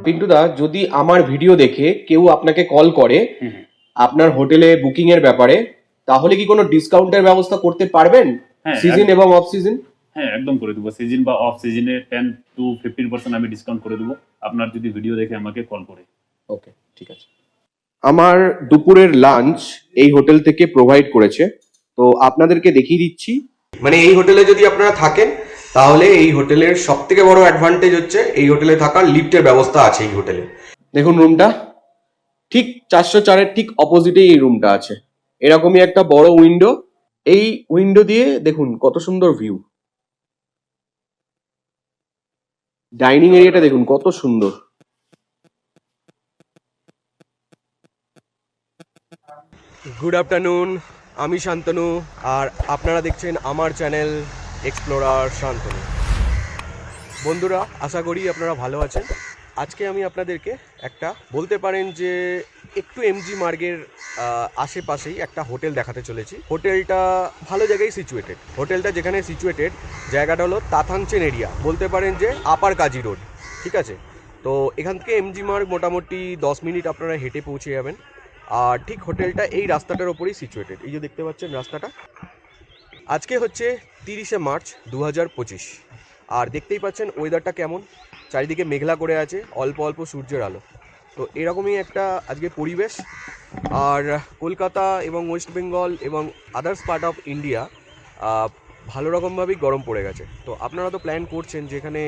পিন্টুদা, যদি আমার ভিডিও দেখে কেউ আপনাকে কল করে আপনার হোটেলে বুকিং এর ব্যাপারে, তাহলে কি কোনো ডিসকাউন্টের ব্যবস্থা করতে পারবেন হ্যাঁ সিজন এবং অফ সিজন? হ্যাঁ, একদম করে দেবো। সিজন বা অফ সিজনে 10 to 15% আমি ডিসকাউন্ট করে দেবো আপনার যদি ভিডিও দেখে আমাকে কল করে। ওকে, ঠিক আছে। আমার দুপুরের লাঞ্চ এই হোটেল থেকে প্রোভাইড করেছে, তো আপনাদেরকে দেখিয়ে দিচ্ছি। মানে এই হোটেলে যদি আপনারা থাকেন তাহলে এই হোটেলের সব থেকে বড় অ্যাডভান্টেজ হচ্ছে এই হোটেলে থাকার লিফটের ব্যবস্থা আছে এই হোটেলে। দেখুন রুমটা ঠিক 404-এর ঠিক অপোজিটে এই রুমটা আছে। এরকমই একটা বড় উইন্ডো, এই উইন্ডো দিয়ে দেখুন কত সুন্দর ভিউ। ডাইনিং এরিয়াটা দেখুন কত সুন্দর। গুড আফটারনুন, আমি শান্তনু আর আপনারা দেখছেন আমার চ্যানেল এক্সপ্লোরার শান্তনু। বন্ধুরা, আশা করি আপনারা ভালো আছেন। আজকে আমি আপনাদেরকে একটা বলতে পারেন যে একটু এমজি মার্গের আশেপাশেই একটা হোটেল দেখাতে চলেছি। হোটেলটা ভালো জায়গায় সিচুয়েটেড। হোটেলটা যেখানে সিচুয়েটেড জায়গাটা হলো তাথাংচেন এরিয়া, বলতে পারেন যে আপার কাজি রোড, ঠিক আছে। তো এখান থেকে এমজি মার্গ মোটামুটি 10 মিনিট আপনারা হেঁটে পৌঁছে যাবেন। আর ঠিক হোটেলটা এই রাস্তাটার ওপরেই সিচুয়েটেড। এই যে দেখতে পাচ্ছেন রাস্তাটা। আজকে হচ্ছে 30শে মার্চ 2025, আর দেখতেই পাচ্ছেন ওয়েদারটা কেমন, চারিদিকে মেঘলা করে আছে, অল্প অল্প সূর্যের আলো। তো এরকমই একটা আজকে পরিবেশ। আর কলকাতা এবং ওয়েস্ট বেঙ্গল এবং আদার্স পার্ট অফ ইন্ডিয়া ভালো রকমভাবেই গরম পড়ে গেছে। তো আপনারা তো প্ল্যান করছেন যেখানে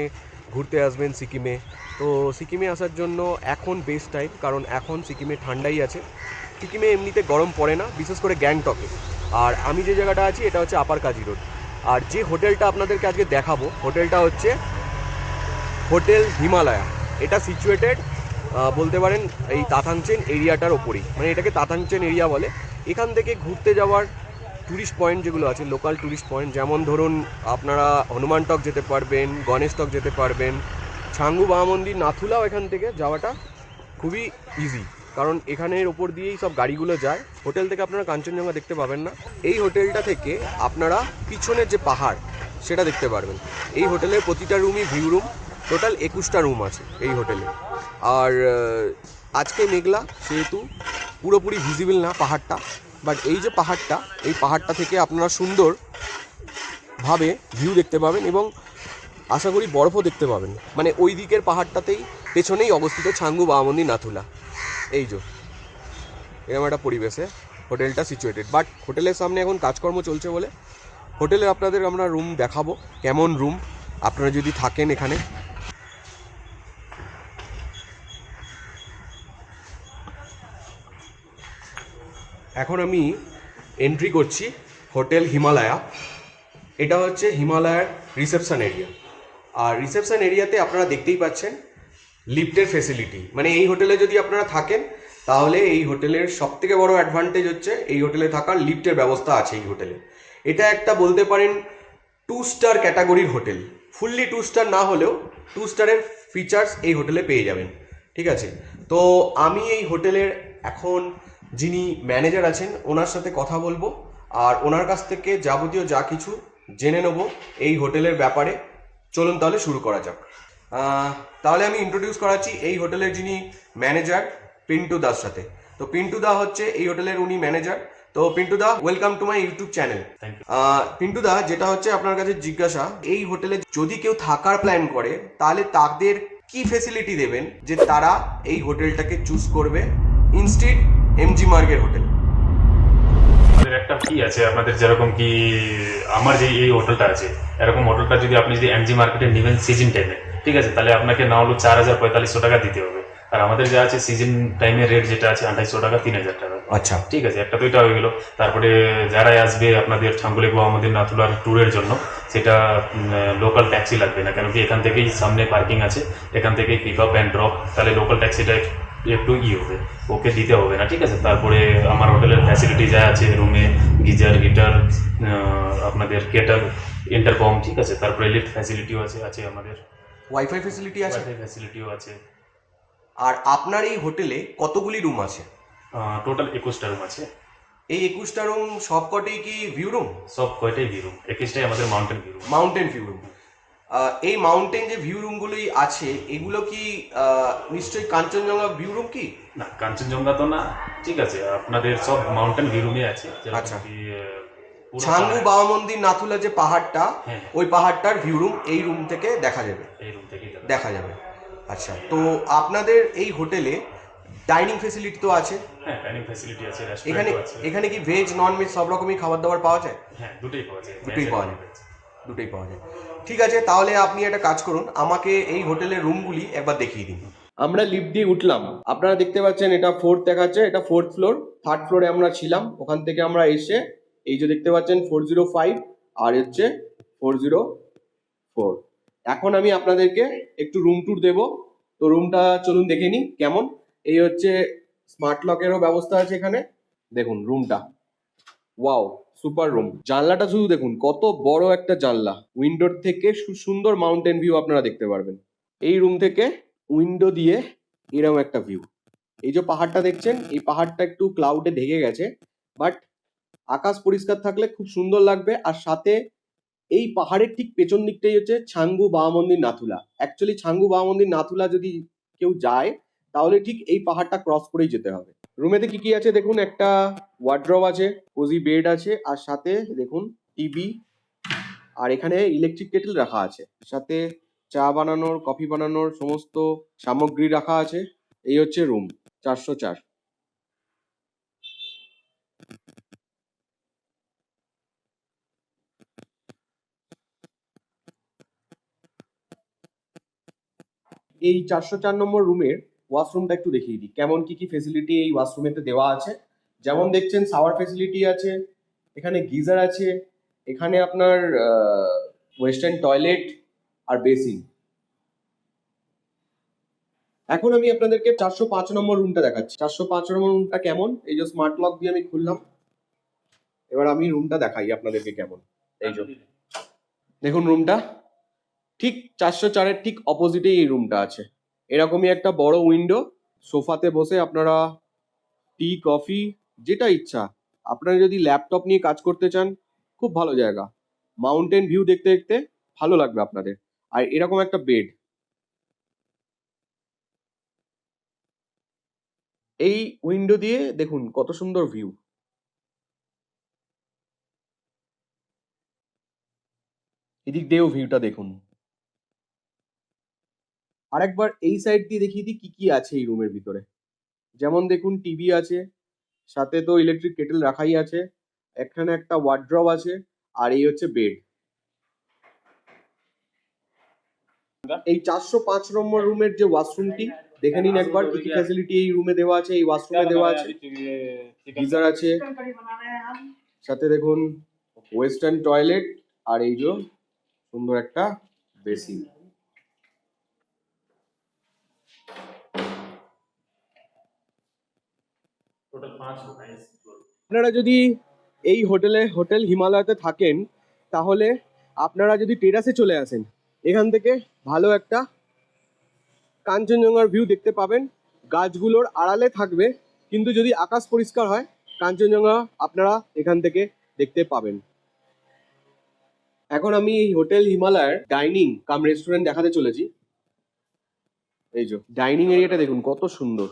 ঘুরতে আসবেন সিকিমে। তো সিকিমে আসার জন্য এখন বেস্ট টাইম, কারণ এখন সিকিমে ঠান্ডাই আছে। সিকিমে এমনিতে গরম পড়ে না, বিশেষ করে গ্যাংটকে। আর আমি যে জায়গাটা আছি এটা হচ্ছে আপার কাজি রোড। আর যে হোটেলটা আপনাদেরকে আজকে দেখাবো হোটেলটা হচ্ছে হোটেল হিমালয়া। এটা সিচুয়েটেড বলতে পারেন এই তাথাংচেন এরিয়াটার ওপরেই, মানে এটাকে তাথাংচেন এরিয়া বলে। এখান থেকে ঘুরতে যাওয়ার ট্যুরিস্ট পয়েন্ট যেগুলো আছে, লোকাল ট্যুরিস্ট পয়েন্ট, যেমন ধরুন আপনারা হনুমান টক যেতে পারবেন, গণেশ টক যেতে পারবেন, ছাঙ্গু বাবা মন্দির, নাথুলাও এখান থেকে যাওয়াটা খুবই ইজি, কারণ এখানের ওপর দিয়েই সব গাড়িগুলো যায়। হোটেল থেকে আপনারা কাঞ্চনজঙ্ঘা দেখতে পাবেন না। এই হোটেলটা থেকে আপনারা পিছনের যে পাহাড় সেটা দেখতে পারবেন। এই হোটেলের প্রতিটা রুমই ভিউ রুম। টোটাল 21টা রুম আছে এই হোটেলে। আর আজকে মেঘলা, সেহেতু পুরোপুরি ভিজিবল না পাহাড়টা, বাট এই যে পাহাড়টা, এই পাহাড়টা থেকে আপনারা সুন্দরভাবে ভিউ দেখতে পাবেন এবং আশা করি বরফও দেখতে পাবেন। মানে ওই দিকের পাহাড়টাতেই পেছনেই অবস্থিত ছাঙ্গু বাবা মন্দির, নাথুলা। এই যে এরকম একটা পরিবেশে হোটেলটা সিচুয়েটেড। বাট হোটেলের সামনে এখন কাজকর্ম চলছে বলে হোটেলে আপনাদের আমরা রুম দেখাবো, কেমন রুম আপনারা যদি থাকেন এখানে। এখন আমি এন্ট্রি করছি হোটেল হিমালয়া। এটা হচ্ছে হিমালয়ার রিসেপশন এরিয়া। আর রিসেপশন এরিয়াতে আপনারা দেখতেই পাচ্ছেন লিফটের ফেসিলিটি। মানে এই হোটেলে যদি আপনারা থাকেন তাহলে এই হোটেলের সব থেকে বড় অ্যাডভান্টেজ হচ্ছে এই হোটেলে থাকার লিফটের ব্যবস্থা আছে এই হোটেলে। এটা একটা বলতে পারেন 2 স্টার ক্যাটাগরির হোটেল। ফুললি 2 স্টার না হলেও 2 স্টারের ফিচার্স এই হোটেলে পেয়ে যাবেন, ঠিক আছে। তো আমি এই হোটেলের এখন যিনি ম্যানেজার আছেন ওনার সাথে কথা বলবো, আর ওনার কাছ থেকে যাবতীয় যা কিছু জেনে নেব এই হোটেলের ব্যাপারে। চলুন তাহলে শুরু করা যাক। তাহলে আমি ইন্ট্রোডিউস করাচ্ছি এই হোটেলের যিনি ম্যানেজার, পিন্টু দার সাথে। তো পিন্টু দা হচ্ছে এই হোটেলের উনি ম্যানেজার। তো Pintu da, welcome to my YouTube channel. Pintu da, যেটা হচ্ছে আপনার কাছে জিজ্ঞাসা, এই হোটেলে যদি কেউ থাকার প্ল্যান করে তাহলে তাদের কি ফেসিলিটি দেবেন যে তারা এই হোটেলটাকে চুজ করবে ইনস্টিড এমজি মার্গের হোটেল? আমাদের একটা কি আছে, আপনাদের যেরকম কি আমার যে এই হোটেলটা আছে, এরকম হোটেলটা যদি আপনি যদি এমজি মার্কেটে নেবেন সিজন টাইমে, ঠিক আছে, তাহলে আপনাকে না হলো 4,045 টাকা দিতে হবে। আর আমাদের যা আছে সিজন টাইমের রেট যেটা আছে 2800 টাকা, 3,000 টাকা। আচ্ছা, ঠিক আছে, একটা তো এটা হয়ে গেল। তারপরে যারাই আসবে আপনাদের ছাঙ্গুলি বাবা মন্দির নাথুলার ট্যুরের জন্য, সেটা লোকাল ট্যাক্সি লাগবে না, কেন কি এখান থেকেই সামনে পার্কিং আছে, এখান থেকেই পিক আপ অ্যান্ড ড্রপ, তাহলে লোকাল ট্যাক্সিটা একটু হবে, ওকে দিতে হবে না, ঠিক আছে। তারপরে আমার হোটেলের ফ্যাসিলিটি যা আছে, রুমে গিজার, হিটার, আপনাদের কেটল, ইন্টারকম, ঠিক আছে। তারপরে লিফট ফ্যাসিলিটিও আছে আমাদের, ওয়াইফাই ফেসিলিটি আছে, ওয়াইফাই ফ্যাসিলিটিও আছে। আর আপনার এই হোটেলে কতগুলি রুম আছে? টোটাল 21টা রুম আছে। এই 21টা রুম সবকটাই কি ভিউ রুম? সব কয়টাই ভিউ রুম, 21টাই আমাদের mountain view room. Mountain view room. এই মাউন্টেন যে ভিউ রুমগুলোই আছে এগুলো কি নিশ্চয়ই কাঞ্চনজঙ্ঘা ভিউ রুম কি? না, কাঞ্চনজঙ্ঘা তো না। ঠিক আছে, আপনাদের সব মাউন্টেন ভিউরুমে আছে, যেরকম আচ্ছা। কি পুরো ছাঙ্গু পাহাড়। বাবা মন্দির নাথুলা যে পাহাড়টা, হ্যাঁ, ওই পাহাড়টার ভিউ রুম এই রুম থেকে দেখা যাবে। এই রুম থেকেই যাবে। দেখা যাবে। আচ্ছা, তো আপনাদের এই হোটেলে ডাইনিং ফেসিলিটি তো আছে? হ্যাঁ, ডাইনিং ফ্যাসিলিটি আছে, এখানে রেস্টুরেন্টও আছে। এখানে কি ভেজ নন ভেজ সব রকমই খাবার দাবার পাওয়া যায়? হ্যাঁ, দুটোই পাওয়া যায়, দুটোই ভেজ পাওয়া এবং যায়। নন-ভেজ। দুটোই পাওয়া যায়। ঠিক আছে, তাহলে আপনি একটা কাজ করুন, আমাকে এই হোটেলের রুমগুলি একবার দেখিয়ে দিন। আমরা লিফট দিয়ে উঠলাম, আপনারা দেখতে পাচ্ছেন এটা ফোর্থ দেখাচ্ছে, এটা ফোর্থ ফ্লোর। থার্ড ফ্লোরে আমরা ছিলাম, ওখান থেকে আমরা এসে এই যে দেখতে পাচ্ছেন 405 আর হচ্ছে 404। এখন আমি আপনাদেরকে একটু রুম ট্যুর দেবো। তো রুমটা চলুন দেখে নিই কেমন। এই হচ্ছে স্মার্ট লকেরও ব্যবস্থা আছে এখানে। দেখুন রুমটা, ওয়াও, সুপার রুম। জানলাটা শুধু দেখুন, কত বড় একটা জানলা। উইন্ডোর থেকে সুন্দর মাউন্টেন ভিউ আপনারা দেখতে পারবেন। এই রুম থেকে উইন্ডো দিয়ে এরকম একটা ভিউ। এই যে পাহাড়টা দেখছেন, এই পাহাড়টা একটু ক্লাউডে ঢেকে গেছে, বাট আকাশ পরিষ্কার থাকলে খুব সুন্দর লাগবে। আর সাথে এই পাহাড়ের ঠিক পেছন দিকটাই হচ্ছে ছাঙ্গু বাবা মন্দির নাথুলা। অ্যাকচুয়ালি ছাঙ্গু বাবা মন্দির নাথুলা যদি কেউ যায় তাহলে ঠিক এই পাহাড়টা ক্রস করেই যেতে হবে। রুমেতে কি কি আছে দেখুন, একটা ওয়ার্ড্রব আছে, কোজি বেড আছে, আর সাথে দেখুন টিভি, আর এখানে ইলেকট্রিক কেটল রাখা আছে, সাথে চা বানানোর কফি বানানোর সমস্ত সামগ্রী রাখা আছে। এই হচ্ছে রুম 404। এই 404 নম্বর রুমের ওয়াশরুমটা একটু দেখিয়ে দিই, কেমন কি কি ফেসিলিটি এই ওয়াশরুমেতে দেওয়া আছে। যেমন দেখছেন শাওয়ার ফেসিলিটি আছে, এখানে গিজার আছে, এখানে আপনার ওয়েস্টার্ন টয়লেট আর বেসিন। এখন আমি আপনাদেরকে 405 নম্বর রুমটা দেখাচ্ছি। 405 নম্বর রুমটা কেমন, এই যে স্মার্ট লক দিয়ে আমি খুললাম। এবার আমি রুমটা দেখাই আপনাদেরকে কেমন। এই যে দেখুন রুমটা, ঠিক 404-এর ঠিক অপোজিটেই এই রুমটা আছে। এরকমই একটা বড় উইন্ডো, সোফাতে বসে আপনারা টি কফি যেটা ইচ্ছা, আপনারা যদি ল্যাপটপ নিয়ে কাজ করতে চান, খুব ভালো জায়গা। মাউন্টেন ভিউ দেখতে দেখতে ভালো লাগবে আপনাদের। আর এরকম একটা বেড, এই উইন্ডো দিয়ে দেখুন কত সুন্দর ভিউ। এদিক দিয়েও ভিউটা দেখুন। আরেকবার এই সাইড দিয়ে দেখিয়ে দিই কি কি আছে এই রুমের ভিতরে। যেমন দেখুন টিভি আছে, সাথে তো ইলেকট্রিক কেটেল রাখাই আছে, এখানে একটা ওয়ার্ড্রব আছে, আর এই হচ্ছে বেড। এই 405 নম্বর রুমের যে ওয়াশরুমটি দেখে নিন একবার, কি কি ফ্যাসিলিটি এই রুমে দেওয়া আছে, এই ওয়াশরুমে দেওয়া আছে। গিজার আছে, সাথে দেখুন ওয়েস্টার্ন টয়লেট, আর এই যে সুন্দর একটা বেসিন। Total 5 room. আপনারা যদি এই হোটেল হিমালয়তে থাকেন, তাহলে আপনারা যদি টেরাসে চলে আসেন, এখান থেকে ভালো একটা কাঞ্চনজঙ্ঘার ভিউ দেখতে পাবেন। গাছগুলোর আড়ালে থাকবে, কিন্তু যদি আকাশ পরিষ্কার হয় কাঞ্চনজঙ্ঘা আপনারা এখান থেকে দেখতে পাবেন। এখন আমি এই হোটেল হিমালয়ের ডাইনিং কাম রেস্টুরেন্ট দেখাতে চলেছি। এই যে ডাইনিং এরিয়াটা দেখুন কত সুন্দর।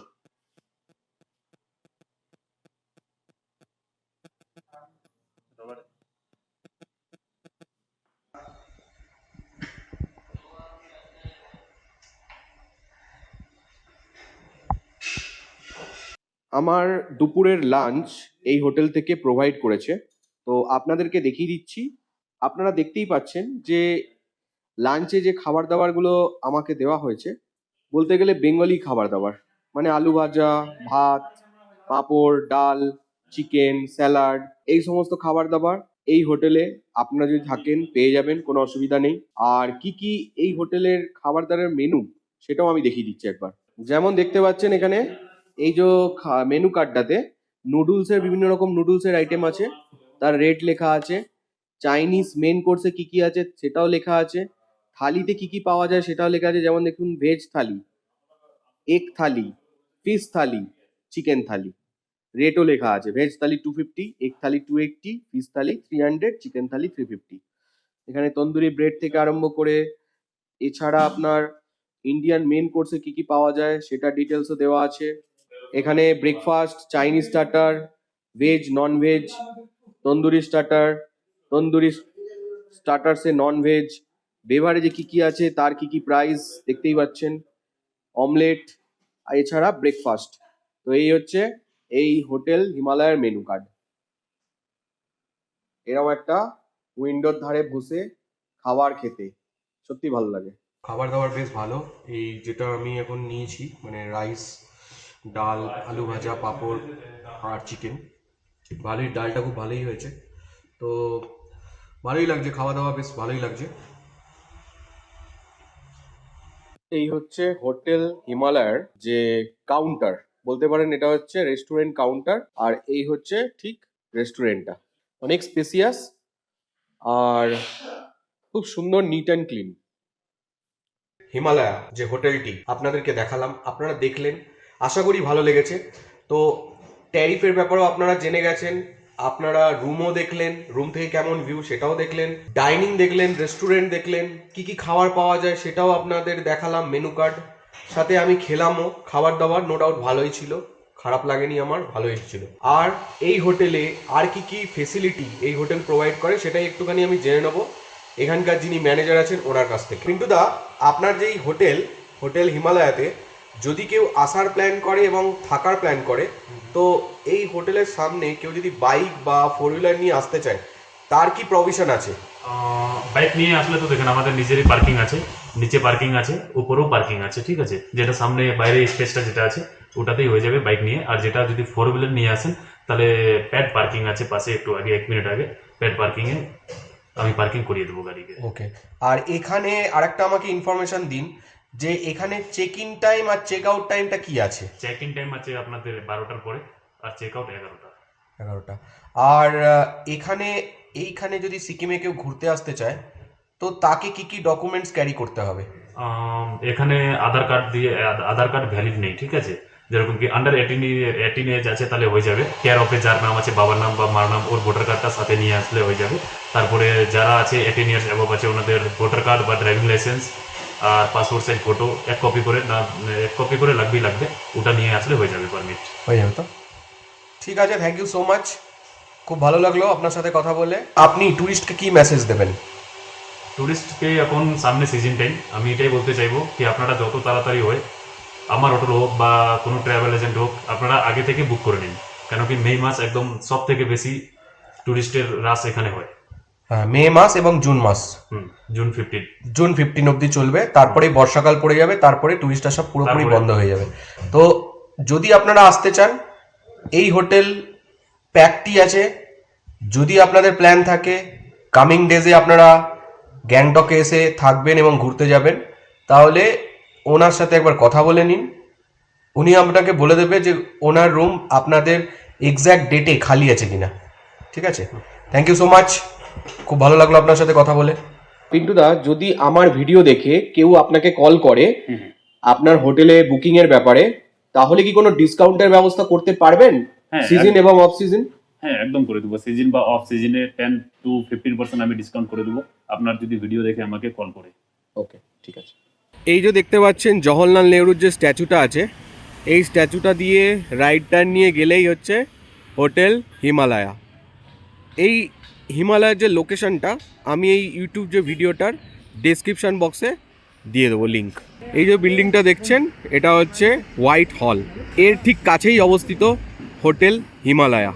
আমার দুপুরের লাঞ্চ এই হোটেল থেকে প্রোভাইড করেছে, তো আপনাদেরকে দেখিয়ে দিচ্ছি। আপনারা দেখতেই পাচ্ছেন যে লাঞ্চে যে খাবার দাবারগুলো আমাকে দেওয়া হয়েছে, বলতে গেলে বেঙ্গলি খাবার দাবার, মানে আলু ভাজা, ভাত, পাঁপড়, ডাল, চিকেন, স্যালাড, এই সমস্ত খাবার দাবার এই হোটেলে আপনারা যদি থাকেন পেয়ে যাবেন, কোনো অসুবিধা নেই। আর কি কি এই হোটেলের খাবার দাবারের মেনু সেটাও আমি দেখিয়ে দিচ্ছি একবার। যেমন দেখতে পাচ্ছেন এখানে এই যে মেনু কার্ডটাতে নুডলসের বিভিন্ন রকম নুডলসের আইটেম আছে, তার রেট লেখা আছে। চাইনিজ মেন কোর্সে কি কি আছে সেটাও লেখা আছে। থালিতে কি কি পাওয়া যায় সেটাও লেখা আছে, যেমন দেখুন ভেজ থালি, এগ থালি, ফিশ থালি, চিকেন থালি। রেটও লেখা আছে, ভেজ থালি 250, এগ থালি 280, ফিশ থালি 300, চিকেন থালি 350। এখানে তন্দুরি ব্রেড থেকে আরম্ভ করে এছাড়া আপনার ইন্ডিয়ান মেন কোর্সে কি কি পাওয়া যায় সেটা ডিটেলসও দেওয়া আছে। এখানে breakfast, Chinese starter, veg, non veg, tandoori starter, tandoori স্টার্টারসে নন ভেজ, বেভারেজে কি কি আছে, তার কি কি প্রাইস দেখতেই পাচ্ছেন, অমলেট, আর এছাড়া ব্রেকফাস্ট। তো এই হচ্ছে এই হোটেল হিমালয়ের মেনু কার্ড। এরকম একটা উইন্ডোর ধারে বসে খাবার খেতে সত্যি ভালো লাগে। খাবার দাবার বেশ ভালো। এই যেটা আমি এখন নিয়েছি মানে রাইস, ডাল, আলু ভাজা, পাঁপড় আর চিকেন, ভালোই, ডালটা খুব ভালোই হয়েছে। তো ভালোই লাগছে, খাওয়া দাওয়া বেশ ভালোই লাগছে। এই হচ্ছে হোটেল হিমালয়ের যে কাউন্টার, বলতে পারেন এটা হচ্ছে রেস্টুরেন্ট কাউন্টার। আর এই হচ্ছে ঠিক রেস্টুরেন্টটা, অনেক স্পেসিয়াস আর খুব সুন্দর, নিট অ্যান্ড ক্লিন। হিমালয়া যে হোটেলটি আপনাদেরকে দেখালাম, আপনারা দেখলেন, আশা করি ভালো লেগেছে। তো ট্যারিফের ব্যাপারেও আপনারা জেনে গেছেন, আপনারা রুমও দেখলেন, রুম থেকে কেমন ভিউ সেটাও দেখলেন, ডাইনিং দেখলেন, রেস্টুরেন্ট দেখলেন, কি কি খাবার পাওয়া যায় সেটাও আপনাদের দেখালাম, মেনু কার্ড। সাথে আমি খেলামও, খাবার দাবার নো ডাউট ভালোই ছিল, খারাপ লাগেনি আমার, ভালোই ছিল। আর এই হোটেলে আর কি কি ফেসিলিটি এই হোটেল প্রোভাইড করে সেটাই একটুখানি আমি জেনে নেবো এখানকার যিনি ম্যানেজার আছেন ওনার কাছ থেকে। কিন্তু দা, আপনার যেই হোটেল হিমালয়াতে যদি কেউ আসার প্ল্যান করে এবং থাকার প্ল্যান করে, তো এই হোটেলের সামনে কেউ যদি বাইক বা ফোর হুইলার নিয়ে আসতে চায় তার কি প্রভিশন আছে? বাইক নিয়ে আসলে তো দেখেন আমাদের নিজেরই পার্কিং আছে, নিচে পার্কিং আছে, উপরেও পার্কিং আছে, ঠিক আছে। যেটা সামনে বাইরে স্পেসটা যেটা আছে ওটাতেই হয়ে যাবে বাইক নিয়ে। আর যেটা যদি ফোর হুইলার নিয়ে আসেন তাহলে প্যাড পার্কিং আছে পাশে, একটু আগে 1 মিনিট আগে প্যাড পার্কিংয়ে আমি পার্কিং করিয়ে দেবো গাড়িকে। ওকে। আর এখানে আরেকটা আমাকে ইনফরমেশন দিন যে এখানে চেক ইন টাইম আর চেক আউট টাইমটা কি আছে? চেক ইন টাইম আছে আপনাদের 12টার পরে আর চেক আউট 11টা। 11টা। আর এইখানে যদি সিকিমে কেউ ঘুরতে আসতে চায় তো তাকে কি কি ডকুমেন্টস ক্যারি করতে হবে? এখানে আধার কার্ড ভ্যালিড নেই, ঠিক আছে। যেরকম কি আন্ডার 18 এজ আছে তাহলে হয়ে যাবে। কেয়ার অফে যার নাম আছে, বাবার নাম বা মার নাম, ওর ভোটার কার্ডটা সাথে নিয়ে আসলে হয়ে যাবে। তারপরে যারা আছে 18 ইয়ার্স অ্যাবভ আছে ওনাদের ভোটার কার্ড বা ড্রাইভিং লাইসেন্স আর পাসপোর্ট সাইজ ফটো 1 কপি করে, না 1 কপি করে লাগবে, ওটা নিয়ে আসলে হয়ে যাবে পারমিট। হয়ে যাবে তো? ঠিক আছে, থ্যাংক ইউ সো মাচ, খুব ভালো লাগলো আপনার সাথে কথা বলে। আপনি ট্যুরিস্টকে কি মেসেজ দেবেন? টুরিস্টকে এখন সামনে সিজন টাইম, আমি এটাই বলতে চাইবো কি আপনারা যত তাড়াতাড়ি হয়, আমার হোটেল হোক বা কোনো ট্রাভেল এজেন্ট হোক, আপনারা আগে থেকে বুক করে নিন। কেন কি মে মাস একদম সব থেকে বেশি টুরিস্টের রাশ এখানে হয়। হ্যাঁ, মে মাস এবং জুন মাস। জুন 15 অবধি চলবে, তারপরে বর্ষাকাল পড়ে যাবে, তারপরে টুরিস্ট আসা পুরোপুরি বন্ধ হয়ে যাবে। তো যদি আপনারা আসতে চান, এই হোটেল প্যাকটি আছে। যদি আপনাদের প্ল্যান থাকে কামিং ডেজে আপনারা গ্যাংটকে এসে থাকবেন এবং ঘুরতে যাবেন, তাহলে ওনার সাথে একবার কথা বলে নিন। উনি আপনাকে বলে দেবে যে ওনার রুম আপনাদের এক্স্যাক্ট ডেটে খালি আছে কিনা। ঠিক আছে, থ্যাংক ইউ সো মাচ, খুব ভালো লাগলো আপনার সাথে কথা বলে। পিন্টুদা, যদি আমার ভিডিও দেখে কেউ আপনাকে কল করে আপনার হোটেলে বুকিং এর ব্যাপারে, তাহলে কি কোনো ডিসকাউন্টের ব্যবস্থা করতে পারবেন সিজন এবং অফ সিজন? হ্যাঁ, একদম করে দেবো। সিজন বা অফ সিজনে 10 to 15% আমি ডিসকাউন্ট করে দেবো আপনার যদি ভিডিও দেখে আমাকে কল করে। ওকে, ঠিক আছে। এই যে দেখতে পাচ্ছেন জওহরলাল নেহরুর যে স্ট্যাচুটা আছে, এই স্ট্যাচুটা দিয়ে রাইট টার্ন নিয়ে গেলেই হচ্ছে হোটেল হিমালয়া। এই হিমালয়ের যে লোকেশনটা আমি এই ইউটিউব যে ভিডিওটার ডেসক্রিপশন বক্সে দিয়ে দেবো লিঙ্ক। এই যে বিল্ডিংটা দেখছেন এটা হচ্ছে হোয়াইট হল, এর ঠিক কাছেই অবস্থিত হোটেল হিমালয়া।